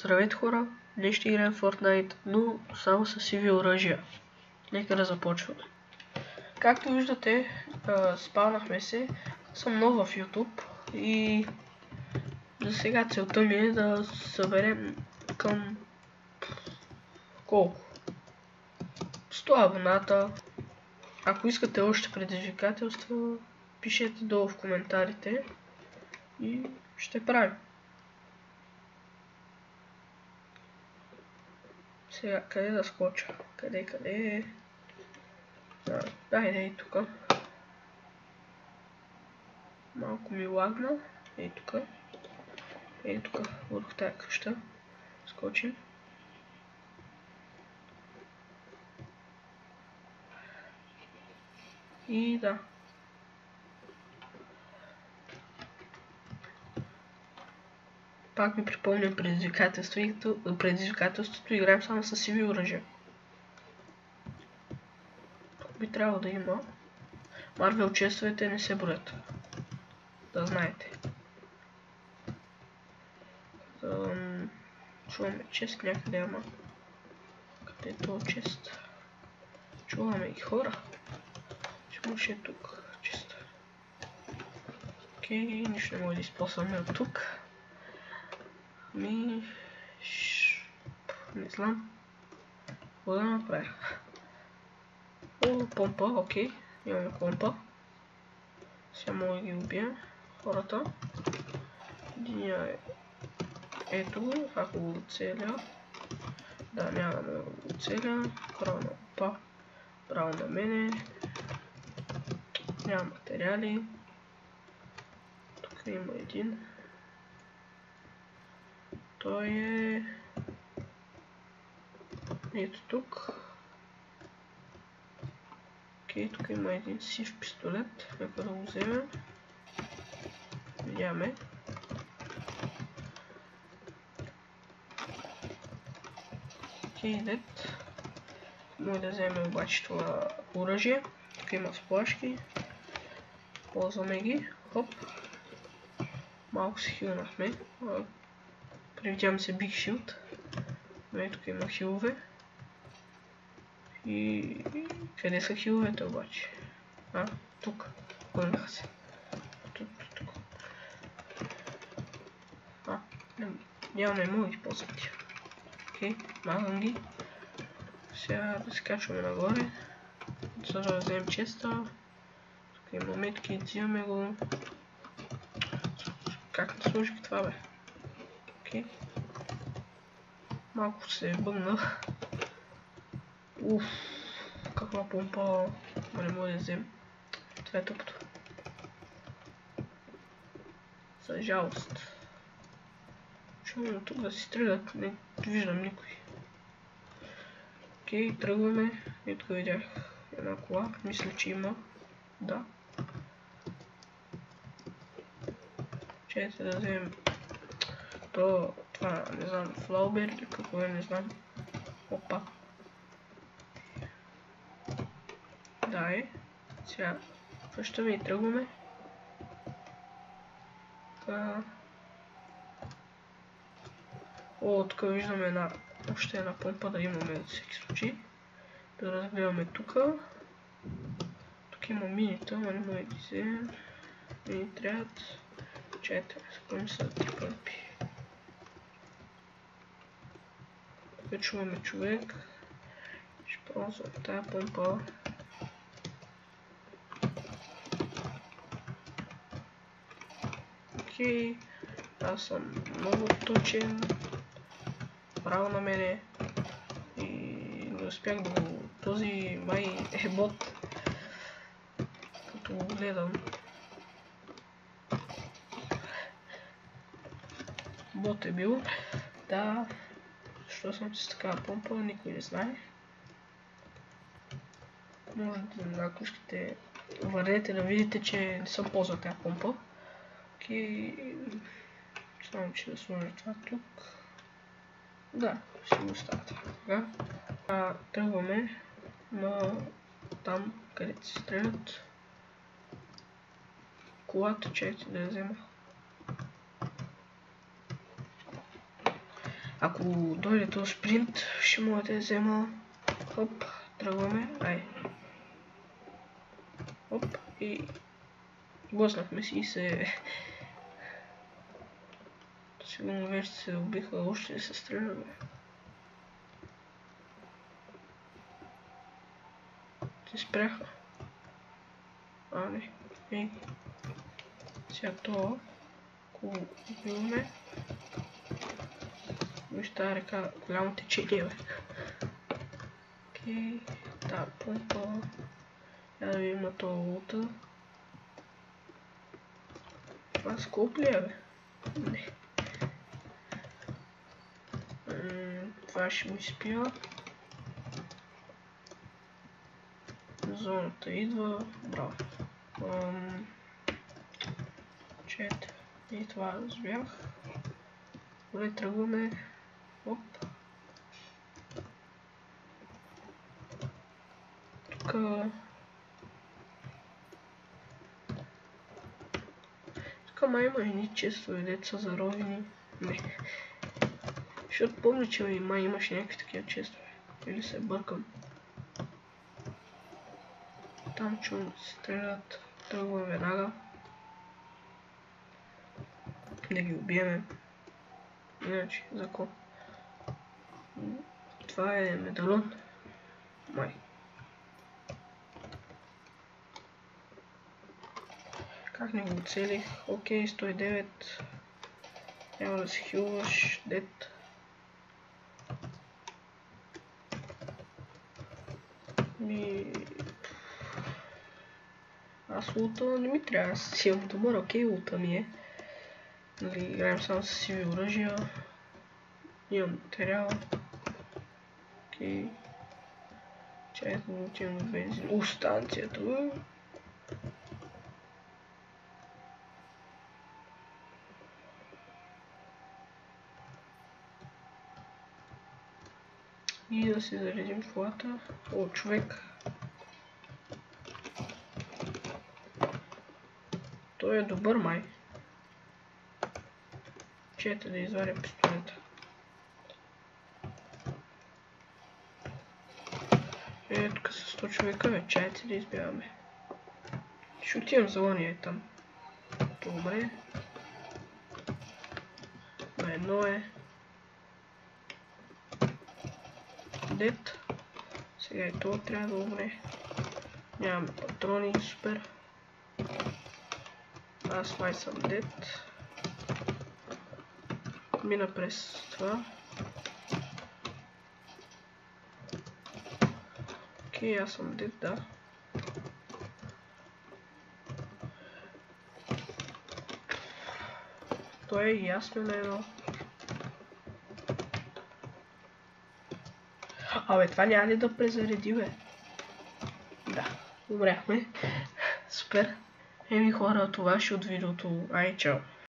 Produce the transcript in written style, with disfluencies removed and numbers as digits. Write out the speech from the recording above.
Здравейте хора, днес ще играем в Fortnite, но само с сиви оръжия. Нека да започваме. Както виждате, спавнахме се, съм нов в YouTube и за сега целта ми е да съберем към колко? 100 абоната. Ако искате още предизвикателства, пишете долу в коментарите и ще правим. Сега, къде да скоча? Къде е? Айде и тука. Малко ми лагна. Ей тука. Върху тая къща. Скочим. И да. Пак ми припомням предизвикателството, играем само с сиви оръжия. Тук би трябвало да има. Марвел честовете не се броят. Да знаете. Чуваме чест някъде, ама. Къде е този чест? Чуваме и хора. Ще е тук чест. Окей, нищо не може да използваме от тук. Не знам. Какво да направя? О, помпа, окей. Имаме помпа. Сега мога да ги убия хората. Единия е ето го, ако го оцеля. Да, няма да го оцеля. Право на опа. Право на мене. Няма материали. Тук има един. Той е ето тук. Окей, тук има един сив пистолет. Нека да го вземем. Видяме. Окей, дет. Може да вземем обаче това оръжие. Тук има сплашки. Ползваме ги. Хоп. Малко се хилнахме. Привидявам се Big Shield. Но тук има хилове. И къде са хиловете обаче? Тук. Гърнаха се. Тук. Няма не мога да ги ползвам тия. Окей, мазам ги. Сега да се качваме нагоре. За да вземем честа. Тук има метки, взимаме го. Как не сложих това, бе? Окей. Малко се бъгнах. Уф, каква помпа. Не мога да взем. Това е тъпото. За жалост. Чувам тук да си стрелят, не виждам никой. Окей, тръгваме. И тук видях една кола. Мисля, че има. Да. Чайте да вземем това, не знам, флаубер или какво е, не знам. Опа. Да е. Сега връщаме и тръгваме. О, тук виждаме още една помпа да имаме за всеки случай. Да разгледаме тук. Тук има минита, но не може да ги вземем. Мини трябват. Чайте, спомни са 3 помпи. Тук чуваме човек. Ще ползвам тая помпа. Окей. Аз съм много точен. Право на мене. И не успях да го... Този май е бот. Като го гледам. Бот е бил. Да. Защо съм с такава помпа, никой не знае. Може да, ако искате, върнете да видите, че не съм ползвал тази помпа. Окей. Само че да сложа това тук. Да, ще го оставя така. Тръгваме на там, където се стрелят. Колата, чайте да я взема. Ако дойде този спринт, ще мога да я взема. Хоп, тръгваме, ай. Хоп, и блъснахме си и се... Сигурно вече се убиха, още не се стреляме. Те спряха. А, не. Ей. Сега това, ако убиваме, виж тази река, голямо течение, бе. Окей, тази помпа. Я да видим на това лута. Това скоп ли е, бе? Не. Това ще го изпия. Зоната идва. Браво. Чет. И това разбях. Добре, тръгваме. Оп. Тук... Тук май има едни честове, деца заровени. Не. Защото помня, че май имаш някакви такива честове. Или се бъркам. Там чувам да се стрелят. Тръгвам веднага. Да ги убиеме. Иначе, закон. Това е медалон. Май. Как не го оцелих? Окей, 109. Няма да си хилваш. Дет. Аз лута не ми трябва. Аз си имам добър, окей, лута ми е. Нали, играем само с сиви оръжия. Имам материал. Окей. Чакай да отивам на бензин. Станцията. И да си заредим колата. О, човек. Той е добър, май. Чете да изваря пистолета. Тук с 100 човека, бе, чайте да избягаме. Ще отивам за ония там. Добре. На едно е. Дет. Сега и това трябва да умре. Нямаме патрони, супер. Аз май съм дет. Мина през това. Окей, аз съм дет, да. Той е ясно на едно. Абе, това няма ли да презареди, бе? Да, умряхме. Супер. Еми хора, това ще от видеото. Ай, чао.